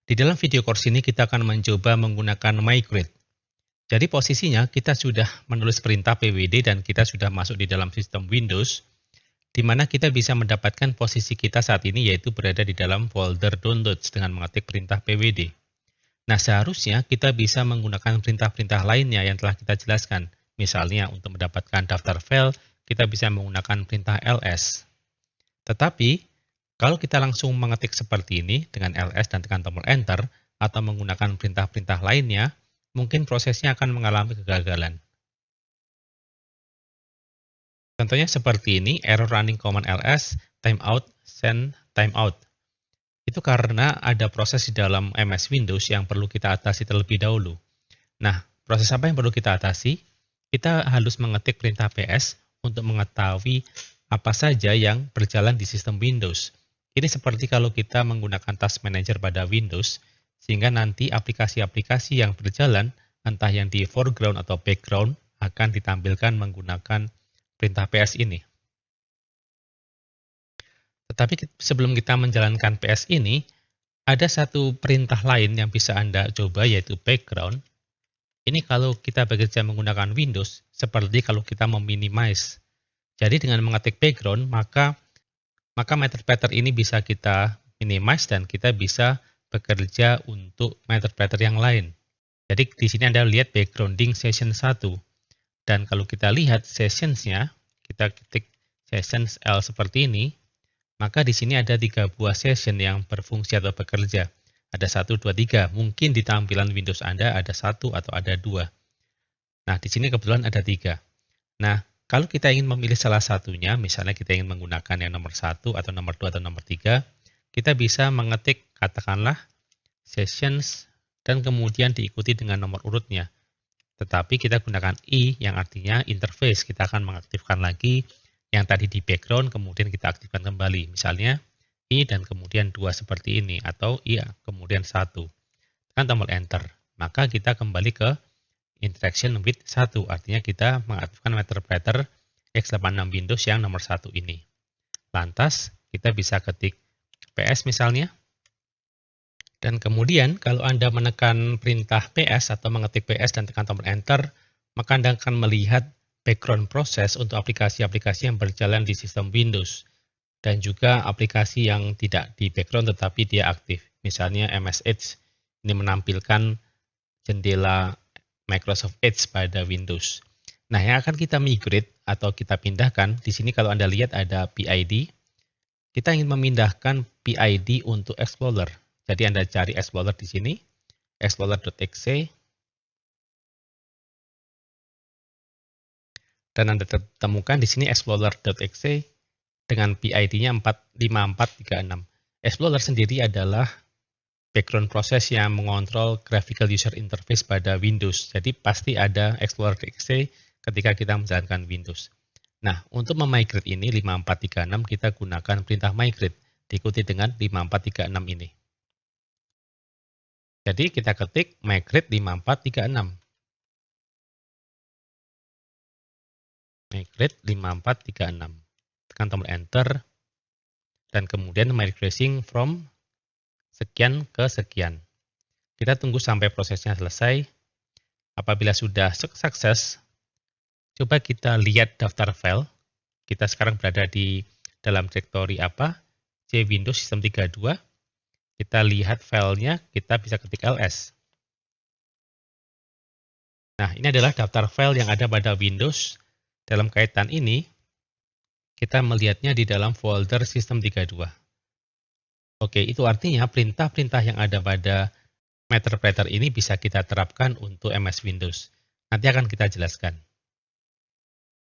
Di dalam video course ini kita akan mencoba menggunakan migrate. Jadi posisinya kita sudah menulis perintah pwd dan kita sudah masuk di dalam sistem Windows, di mana kita bisa mendapatkan posisi kita saat ini yaitu berada di dalam folder downloads dengan mengetik perintah pwd. Nah, seharusnya kita bisa menggunakan perintah-perintah lainnya yang telah kita jelaskan. Misalnya untuk mendapatkan daftar file, kita bisa menggunakan perintah ls. Tetapi, kalau kita langsung mengetik seperti ini dengan ls dan tekan tombol enter, atau menggunakan perintah-perintah lainnya, mungkin prosesnya akan mengalami kegagalan. Contohnya seperti ini, error running command ls, timeout, send timeout. Itu karena ada proses di dalam MS Windows yang perlu kita atasi terlebih dahulu. Nah, proses apa yang perlu kita atasi? Kita harus mengetik perintah ps untuk mengetahui apa saja yang berjalan di sistem Windows. Ini seperti kalau kita menggunakan Task Manager pada Windows, sehingga nanti aplikasi-aplikasi yang berjalan, entah yang di foreground atau background, akan ditampilkan menggunakan perintah ps ini. Tetapi sebelum kita menjalankan ps ini, ada satu perintah lain yang bisa Anda coba, yaitu background. Ini kalau kita bekerja menggunakan Windows, seperti kalau kita meminimize. Jadi dengan mengetik background, maka metadata ini bisa kita minimize dan kita bisa bekerja untuk metadata yang lain. Jadi di sini Anda lihat backgrounding session 1. Dan kalau kita lihat sessions-nya, kita ketik sessions L seperti ini, maka di sini ada 3 buah session yang berfungsi atau bekerja. Ada 1, 2, 3. Mungkin di tampilan Windows Anda ada 1 atau ada 2. Nah, di sini kebetulan ada 3. Nah, kalau kita ingin memilih salah satunya, misalnya kita ingin menggunakan yang nomor 1 atau nomor 2 atau nomor 3, kita bisa mengetik katakanlah sessions dan kemudian diikuti dengan nomor urutnya. Tetapi kita gunakan I yang artinya interface. Kita akan mengaktifkan lagi yang tadi di background, kemudian kita aktifkan kembali. Misalnya I dan kemudian 2 seperti ini, atau I kemudian 1. Tekan tombol enter. Maka kita kembali ke interaction with 1, artinya kita mengaktifkan metadata x86 Windows yang nomor 1 ini. Lantas, kita bisa ketik ps misalnya. Dan kemudian, kalau Anda menekan perintah ps atau mengetik ps dan tekan tombol enter, maka Anda akan melihat background proses untuk aplikasi-aplikasi yang berjalan di sistem Windows. Dan juga aplikasi yang tidak di background tetapi dia aktif. Misalnya MS Edge, ini menampilkan jendela Microsoft Edge pada Windows. Nah, yang akan kita migrate atau kita pindahkan, di sini kalau Anda lihat ada PID, kita ingin memindahkan PID untuk Explorer. Jadi Anda cari Explorer di sini, explorer.exe, dan Anda temukan di sini explorer.exe dengan PID-nya 45436. Explorer sendiri adalah background proses yang mengontrol graphical user interface pada Windows. Jadi pasti ada Explorer.exe ketika kita menjalankan Windows. Nah, untuk memigrate ini 5436 kita gunakan perintah migrate diikuti dengan 5436 ini. Jadi kita ketik migrate 5436. Migrate 5436. Tekan tombol enter dan kemudian migrating from sekian ke sekian. Kita tunggu sampai prosesnya selesai. Apabila sudah sukses, coba kita lihat daftar file. Kita sekarang berada di dalam direktori apa? C Windows System 32. Kita lihat filenya, kita bisa ketik ls. Nah, ini adalah daftar file yang ada pada Windows. Dalam kaitan ini, kita melihatnya di dalam folder System 32. Oke, itu artinya perintah-perintah yang ada pada metadata ini bisa kita terapkan untuk MS Windows. Nanti akan kita jelaskan.